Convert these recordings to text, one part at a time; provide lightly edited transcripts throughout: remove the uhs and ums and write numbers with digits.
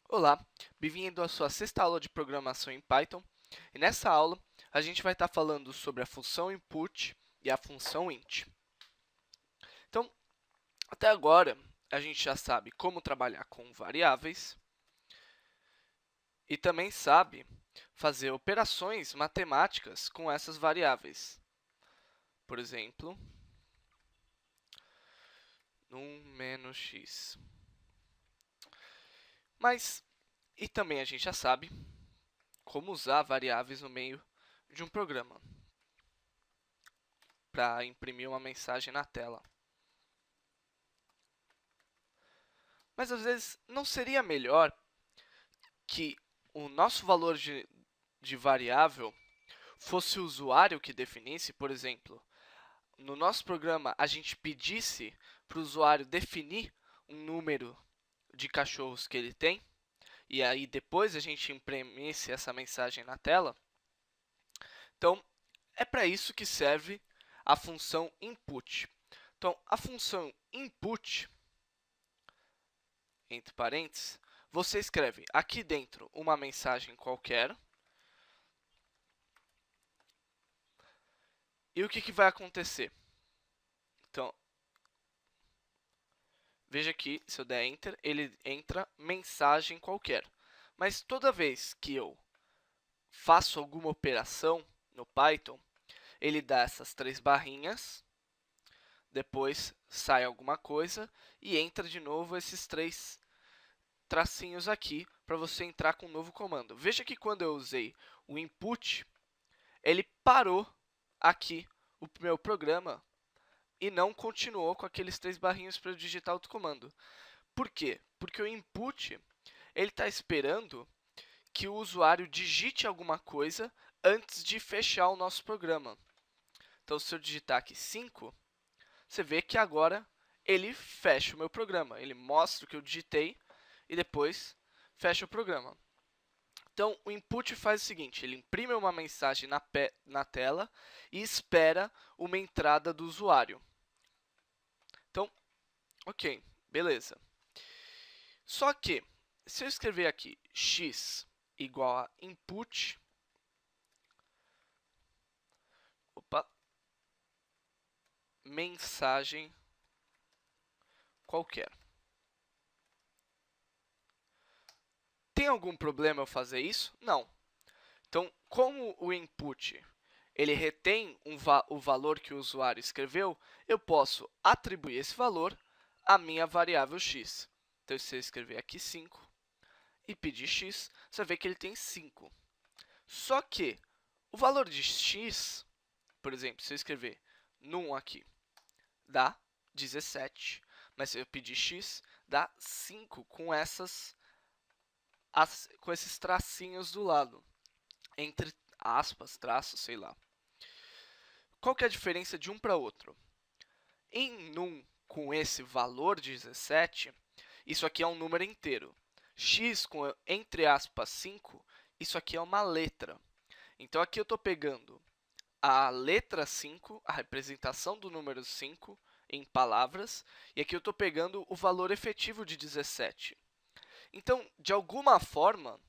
Olá, bem-vindo à sua sexta aula de programação em Python. E nessa aula, a gente vai estar falando sobre a função input e a função int. Então, até agora, a gente já sabe como trabalhar com variáveis e também sabe fazer operações matemáticas com essas variáveis. Por exemplo, num menos x. E também a gente já sabe como usar variáveis no meio de um programa para imprimir uma mensagem na tela. Mas às vezes não seria melhor que o nosso valor de variável fosse o usuário que definisse? Por exemplo, no nosso programa a gente pedisse para o usuário definir um número de cachorros que ele tem, e aí depois a gente imprimisse essa mensagem na tela. Então, é para isso que serve a função input. Então, a função input, entre parênteses, você escreve aqui dentro uma mensagem qualquer. E o que vai acontecer? Então, veja aqui, se eu der Enter, ele entra mensagem qualquer. Mas toda vez que eu faço alguma operação no Python, ele dá essas três barrinhas, depois sai alguma coisa e entra de novo esses três tracinhos aqui para você entrar com um novo comando. Veja que quando eu usei o input, ele parou aqui o meu programa e não continuou com aqueles três barrinhos para eu digitar outro comando. Por quê? Porque o input ele está esperando que o usuário digite alguma coisa antes de fechar o nosso programa. Então, se eu digitar aqui 5, você vê que agora ele fecha o meu programa. Ele mostra o que eu digitei e depois fecha o programa. Então, o input faz o seguinte, ele imprime uma mensagem na tela e espera uma entrada do usuário. Então, ok, beleza. Só que, se eu escrever aqui x igual a input, mensagem qualquer. Tem algum problema eu fazer isso? Não. Então, como o input ele retém o valor que o usuário escreveu, eu posso atribuir esse valor à minha variável x. Então, se eu escrever aqui 5 e pedir x, você vai ver que ele tem 5. Só que o valor de x, por exemplo, se eu escrever num aqui, dá 17. Mas se eu pedir x, dá 5 com esses tracinhos do lado. Entre aspas, traços, sei lá. Qual que é a diferença de um para outro? Em num com esse valor 17, isso aqui é um número inteiro. X com, entre aspas, 5, isso aqui é uma letra. Então, aqui eu estou pegando a letra 5, a representação do número 5 em palavras, e aqui eu estou pegando o valor efetivo de 17. Então, de alguma forma,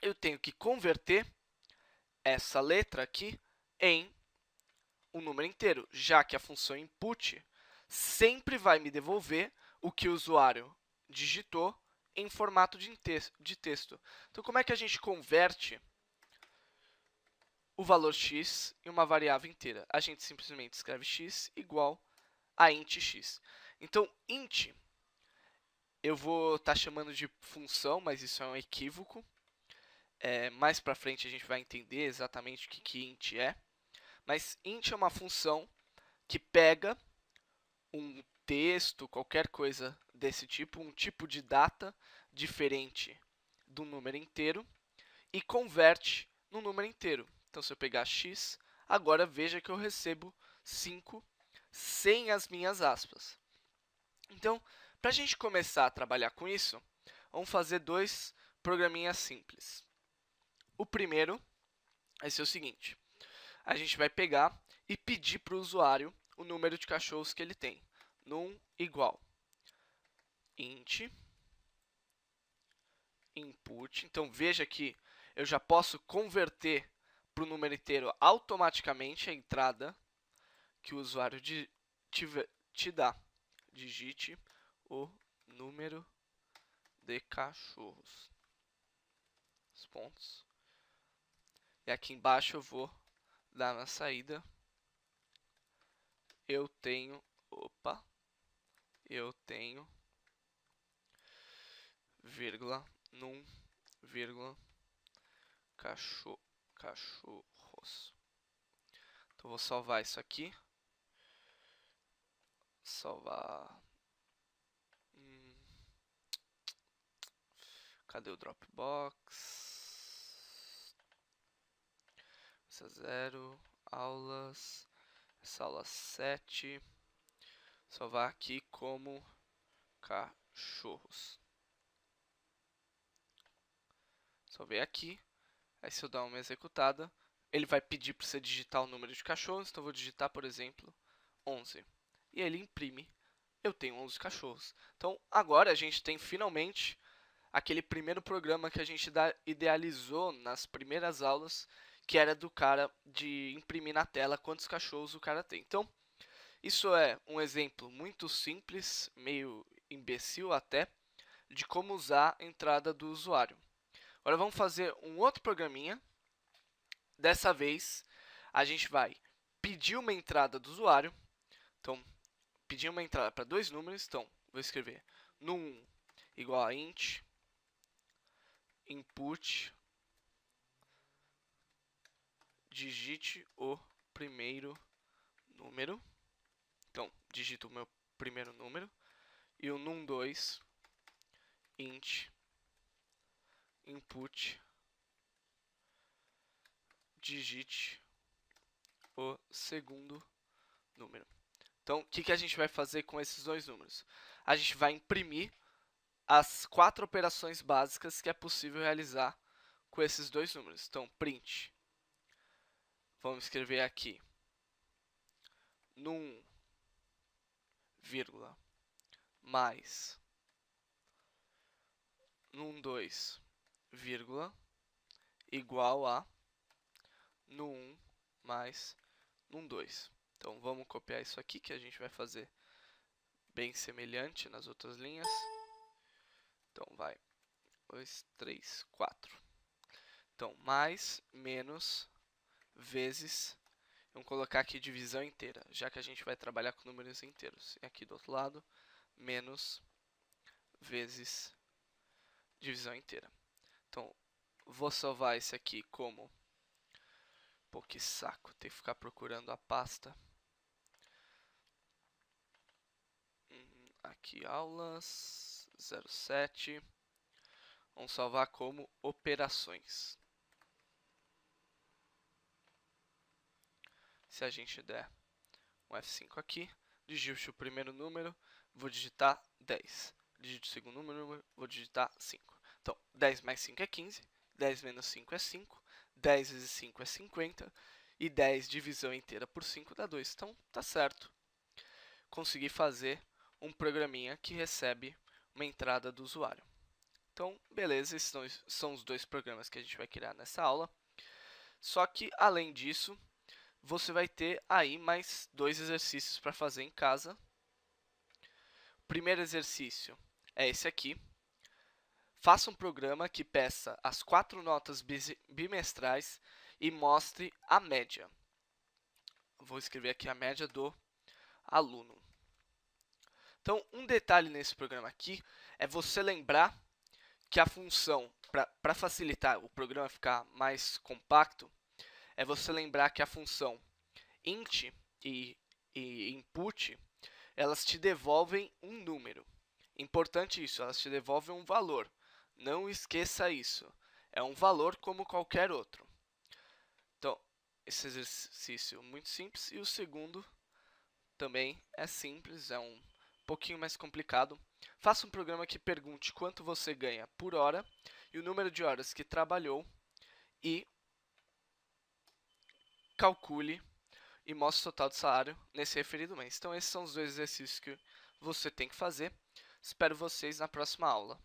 eu tenho que converter essa letra aqui em um número inteiro, já que a função input sempre vai me devolver o que o usuário digitou em formato de texto. Então, como é que a gente converte o valor x em uma variável inteira? A gente simplesmente escreve x igual a int x. Então, int eu vou estar chamando de função, mas isso é um equívoco. Mais para frente a gente vai entender exatamente o que int é. Mas int é uma função que pega um texto, qualquer coisa desse tipo, um tipo de data diferente do número inteiro e converte no número inteiro. Então, se eu pegar x, agora veja que eu recebo 5 sem as minhas aspas. Então, para a gente começar a trabalhar com isso, vamos fazer dois programinhas simples. O primeiro vai ser o seguinte. A gente vai pegar e pedir para o usuário o número de cachorros que ele tem. Num igual int input. Então veja que eu já posso converter para o número inteiro automaticamente a entrada que o usuário te dá. Digite o número de cachorros. Os pontos. E aqui embaixo eu vou dar na saída. Eu tenho vírgula num vírgula cachorros. Então vou salvar isso aqui. Salvar. Cadê o Dropbox? Essa 0, aulas, essa aula 7. Salvar aqui como cachorros. Salvei aqui. Aí se eu dar uma executada, ele vai pedir para você digitar o número de cachorros. Então eu vou digitar, por exemplo, 11. E ele imprime. Eu tenho 11 cachorros. Então agora a gente tem finalmente aquele primeiro programa que a gente idealizou nas primeiras aulas, que era do cara de imprimir na tela quantos cachorros o cara tem. Então, isso é um exemplo muito simples, meio imbecil até, de como usar a entrada do usuário. Agora vamos fazer um outro programinha. Dessa vez, a gente vai pedir uma entrada do usuário. Então, pedir uma entrada para dois números. Então, vou escrever num igual a int input, digite o primeiro número. Então, digito o meu primeiro número. E o num2 int input, digite o segundo número. Então, o que a gente vai fazer com esses dois números? A gente vai imprimir as 4 operações básicas que é possível realizar com esses dois números. Então, print. Vamos escrever aqui num, vírgula, mais num2, vírgula, igual a num1 mais num2. Então, vamos copiar isso aqui que a gente vai fazer bem semelhante nas outras linhas. Então, vai 2, 3, 4. Então, mais, menos, vezes. Vamos colocar aqui divisão inteira, já que a gente vai trabalhar com números inteiros. E aqui do outro lado, menos, vezes, divisão inteira. Então, vou salvar esse aqui como... Pô, que saco, ter que ficar procurando a pasta. Aqui, aulas 07. Vamos salvar como operações. Se a gente der um F5 aqui, digite o primeiro número, vou digitar 10. Digite o segundo número, vou digitar 5. Então, 10 mais 5 é 15, 10 menos 5 é 5, 10 vezes 5 é 50, e 10 divisão inteira por 5 dá 2. Então, tá certo. Consegui fazer um programinha que recebe uma entrada do usuário. Então, beleza, esses são os dois programas que a gente vai criar nessa aula. Só que, além disso, você vai ter aí mais 2 exercícios para fazer em casa. O primeiro exercício é esse aqui. Faça um programa que peça as 4 notas bimestrais e mostre a média. Vou escrever aqui a média do aluno. Então, um detalhe nesse programa aqui é você lembrar que a função, para facilitar o programa ficar mais compacto, é você lembrar que a função int e input, elas te devolvem um número. Importante isso, elas te devolvem um valor. Não esqueça isso. É um valor como qualquer outro. Então, esse exercício é muito simples. E o segundo também é simples, é um pouquinho mais complicado. Faça um programa que pergunte quanto você ganha por hora e o número de horas que trabalhou e calcule e mostre o total do salário nesse referido mês. Então, esses são os dois exercícios que você tem que fazer. Espero vocês na próxima aula.